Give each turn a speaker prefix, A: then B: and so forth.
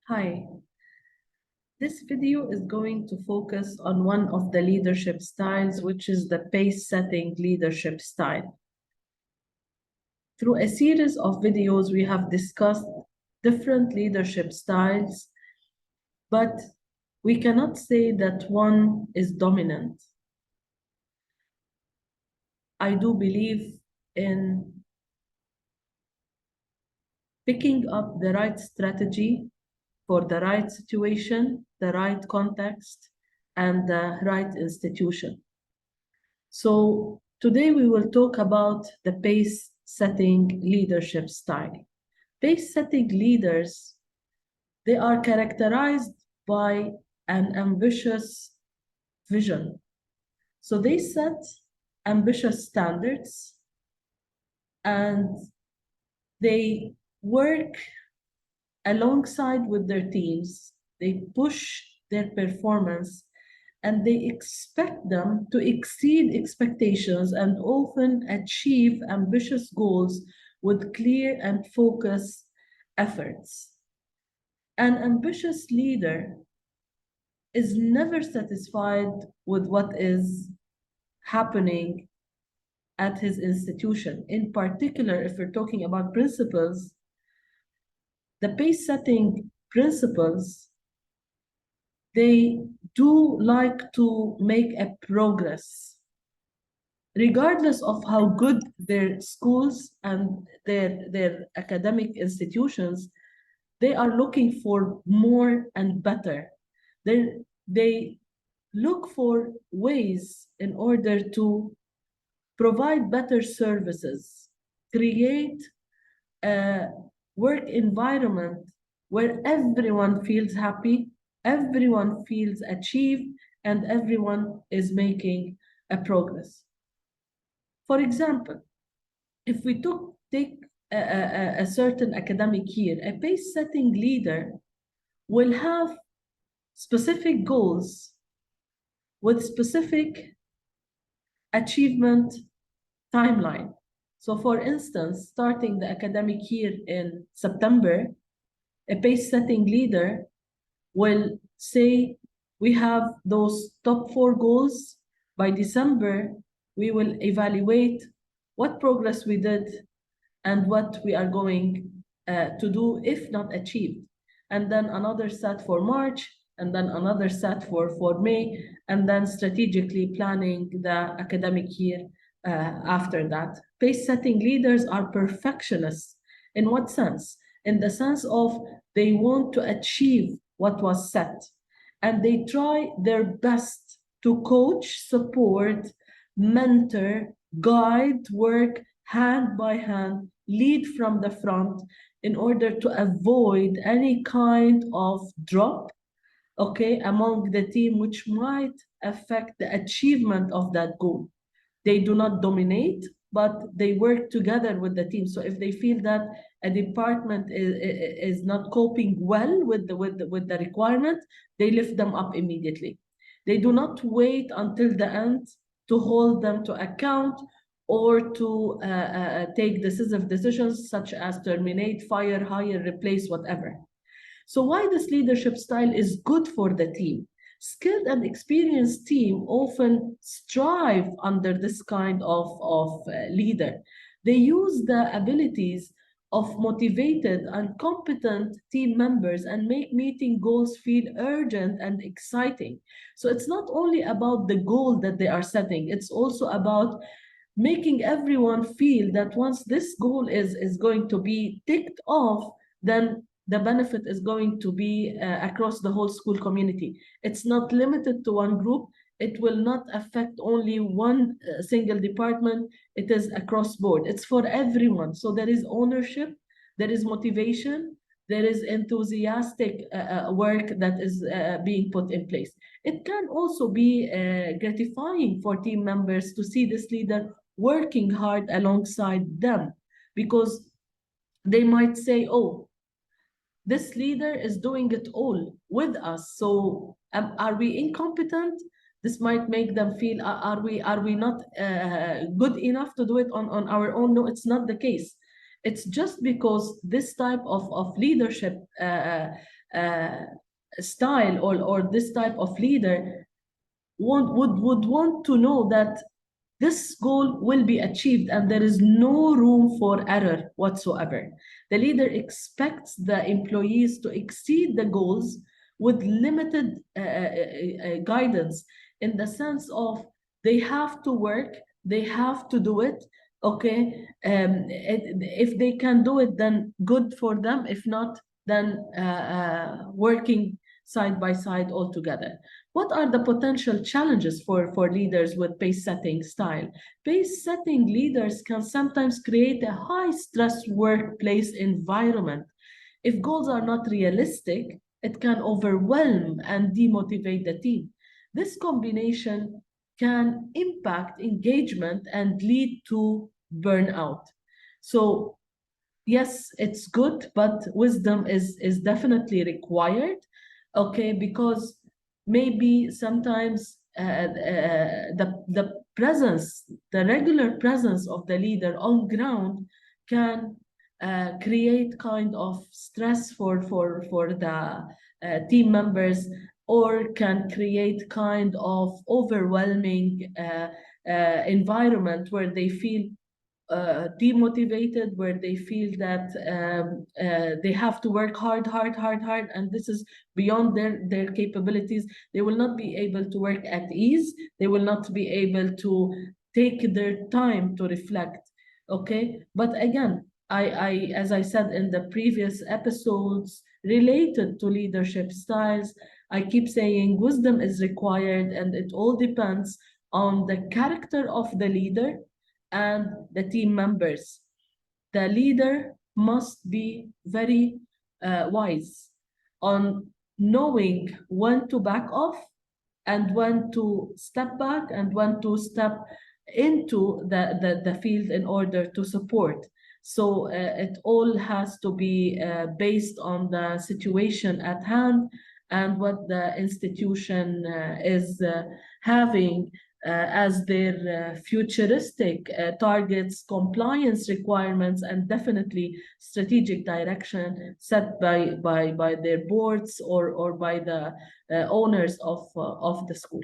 A: Hi, this video is going to focus on one of the leadership styles, which is the pace-setting leadership style. Through a series of videos, we have discussed different leadership styles, but we cannot say that one is dominant. I do believe in picking up the right strategy for the right situation, the right context, and the right institution. So today we will talk about the pace-setting leadership style. Pace-setting leaders, they are characterized by an ambitious vision. So they set ambitious standards and they work alongside with their teams. They push their performance and they expect them to exceed expectations and often achieve ambitious goals with clear and focused efforts. An ambitious leader is never satisfied with what is happening at his institution. In particular, if we're talking about principles, the pace-setting principles, they do like to make a progress, regardless of how good their schools and their academic institutions. They are looking for more and better. They look for ways in order to provide better services, create a work environment where everyone feels happy, everyone feels achieved, and everyone is making a progress. For example, if we take a certain academic year, a pace-setting leader will have specific goals with specific achievement timeline. So for instance, starting the academic year in September, a pace-setting leader will say, we have those top 4 goals. By December, we will evaluate what progress we did and what we are going to do if not achieved. And then another set for March, and then another set for May, and then strategically planning the academic year after that. Pace-setting leaders are perfectionists. In what sense? In the sense of they want to achieve what was set, and they try their best to coach, support, mentor, guide, work hand by hand, lead from the front in order to avoid any kind of drop, okay, among the team, which might affect the achievement of that goal. They do not dominate, but they work together with the team. So if they feel that a department is not coping well with the requirement, they lift them up immediately. They do not wait until the end to hold them to account or to take decisive decisions such as terminate, fire, hire, replace, whatever. So why this leadership style is good for the team? Skilled and experienced team often strive under this kind of leader. They use the abilities of motivated and competent team members and make meeting goals feel urgent and exciting. So it's not only about the goal that they are setting, it's also about making everyone feel that once this goal is going to be ticked off, then the benefit is going to be across the whole school community. It's not limited to one group. It will not affect only one single department. It is across board. It's for everyone. So there is ownership, there is motivation, there is enthusiastic work that is being put in place. It can also be gratifying for team members to see this leader working hard alongside them, because they might say, oh, this leader is doing it all with us. So are we incompetent? This might make them feel, are we not good enough to do it on our own? No, it's not the case. it's just because this type of leadership uh, style, or this type of leader would want to know that this goal will be achieved and there is no room for error whatsoever. The leader expects the employees to exceed the goals with limited guidance, in the sense of they have to work, they have to do it. Okay, if they can do it, then good for them. If not, then working side by side all together. What are the potential challenges for leaders with pace-setting style? Pace-setting leaders can sometimes create a high-stress workplace environment. If goals are not realistic, it can overwhelm and demotivate the team. This combination can impact engagement and lead to burnout. So yes, it's good, but wisdom is definitely required. Okay, because maybe sometimes the presence, the regular presence of the leader on ground can create kind of stress for the team members, or can create kind of overwhelming environment where they feel demotivated, where they feel that they have to work hard, and this is beyond their capabilities. They will not be able to work at ease. They will not be able to take their time to reflect. Okay, but again, as I said in the previous episodes related to leadership styles, I keep saying wisdom is required, and it all depends on the character of the leader and the team members. The leader must be very wise on knowing when to back off and when to step back and when to step into the field in order to support. So it all has to be based on the situation at hand and what the institution is having as their futuristic targets, compliance requirements, and definitely strategic direction set by their boards or by the owners of the school.